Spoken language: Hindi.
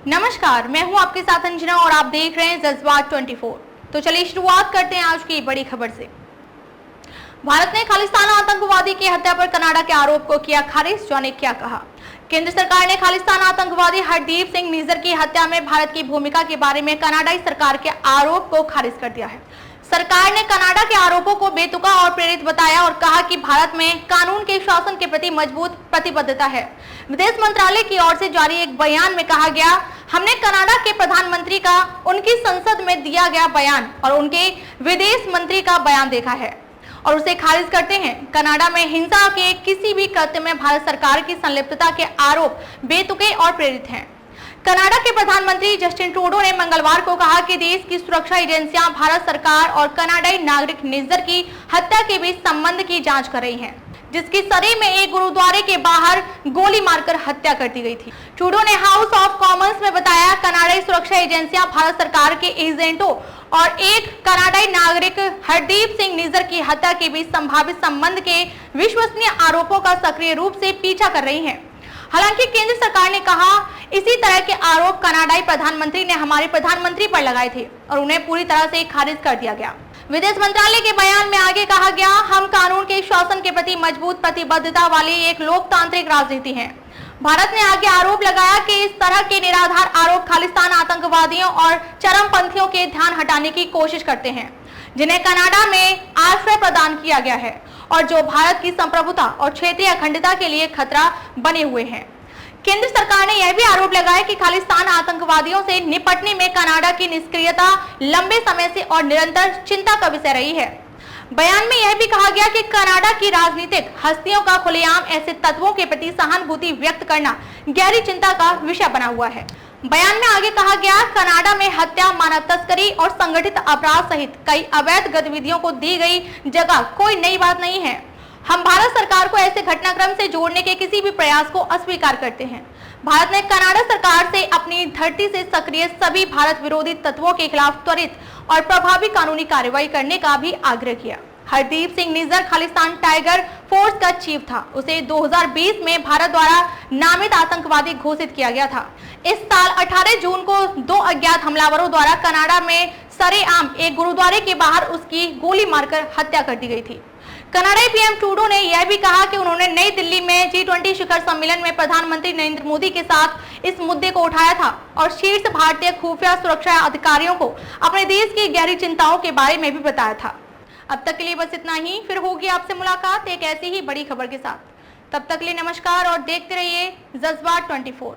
नमस्कार, मैं हूं आपके साथ अंजना और आप देख रहे हैं जज्बात 24। तो चलिए शुरुआत करते हैं आज की बड़ी खबर से। भारत ने खालिस्तान आतंकवादी की हत्या पर कनाडा के आरोप को किया खारिज। जाने क्या कहा। केंद्र सरकार ने खालिस्तान आतंकवादी हरदीप सिंह निज्जर की हत्या में भारत की भूमिका के बारे में कनाडाई सरकार के आरोप को खारिज कर दिया है। सरकार ने कनाडा के आरोपों को बेतुका और प्रेरित बताया और कहा कि भारत में कानून के शासन के प्रति मजबूत प्रतिबद्धता है। विदेश मंत्रालय की ओर से जारी एक बयान में कहा गया, हमने कनाडा के प्रधानमंत्री का उनकी संसद में दिया गया बयान और उनके विदेश मंत्री का बयान देखा है और उसे खारिज करते हैं। कनाडा में हिंसा के किसी भी कृत्य में भारत सरकार की संलिप्तता के आरोप बेतुके और प्रेरित हैं। कनाडा के प्रधानमंत्री जस्टिन ट्रूडो ने मंगलवार को कहा कि देश की सुरक्षा एजेंसियां भारत सरकार और कनाडाई नागरिक निज्जर की हत्या के बीच संबंध की जांच कर रही हैं, जिसकी सरी में एक गुरुद्वारे के बाहर गोली मारकर हत्या कर दी गई थी। ट्रूडो ने हाउस ऑफ कॉमन्स में बताया, कनाडाई सुरक्षा एजेंसियां भारत सरकार के एजेंटों और एक कनाडाई नागरिक हरदीप सिंह निज्जर की हत्या के बीच संभावित संबंध के विश्वसनीय आरोपों का सक्रिय रूप से पीछा कर रही हैं। हालांकि केंद्र सरकार ने कहा, इसी तरह के आरोप कनाडाई प्रधानमंत्री ने हमारे प्रधानमंत्री पर लगाए थे और उन्हें पूरी तरह से खारिज कर दिया गया। विदेश मंत्रालय के बयान में आगे कहा गया, हम कानून के शासन के प्रति मजबूत प्रतिबद्धता वाली एक लोकतांत्रिक राजनीति है। भारत ने आगे आरोप लगाया कि इस तरह के निराधार आरोप खालिस्तान आतंकवादियों और चरमपंथियों के ध्यान हटाने की कोशिश करते हैं, जिन्हें कनाडा में आश्रय प्रदान किया गया है और जो भारत की संप्रभुता और क्षेत्रीय अखंडता के लिए खतरा बने हुए हैं। केंद्र सरकार ने यह भी आरोप लगाया कि खालिस्तान आतंकवादियों से निपटने में कनाडा की निष्क्रियता लंबे समय से और निरंतर चिंता का विषय रही है। बयान में यह भी कहा गया कि कनाडा की राजनीतिक हस्तियों का खुलेआम ऐसे तत्वों के प्रति सहानुभूति व्यक्त करना गहरी चिंता का विषय बना हुआ है। बयान में आगे कहा गया, कनाडा में हत्या, मानव तस्करी और संगठित अपराध सहित कई अवैध गतिविधियों को दी गई जगह कोई नई बात नहीं है। हम भारत सरकार को ऐसे घटनाक्रम से जोड़ने के किसी भी प्रयास को अस्वीकार करते हैं। भारत ने कनाडा सरकार से अपनी धरती से सक्रिय सभी भारत विरोधी तत्वों के खिलाफ त्वरित और प्रभावी कानूनी कार्रवाई करने का भी आग्रह किया। हरदीप सिंह निज्जर खालिस्तान टाइगर फोर्स का चीफ था। उसे 2020 में भारत द्वारा नामित आतंकवादी घोषित किया गया था। इस साल 18 जून को दो अज्ञात हमलावरों द्वारा कनाडा में सरेआम एक गुरुद्वारे के बाहर उसकी गोली मारकर हत्या कर दी गई थी। कनाडाई पीएम ट्रूडो ने यह भी कहा कि उन्होंने नई दिल्ली में G20 शिखर सम्मेलन में प्रधानमंत्री नरेंद्र मोदी के साथ इस मुद्दे को उठाया था और शीर्ष भारतीय खुफिया सुरक्षा अधिकारियों को अपने देश की गहरी चिंताओं के बारे में भी बताया था। अब तक के लिए बस इतना ही, फिर होगी आपसे मुलाकात एक ऐसी ही बड़ी खबर के साथ। तब तक के लिए नमस्कार और देखते रहिए जज्बात 24।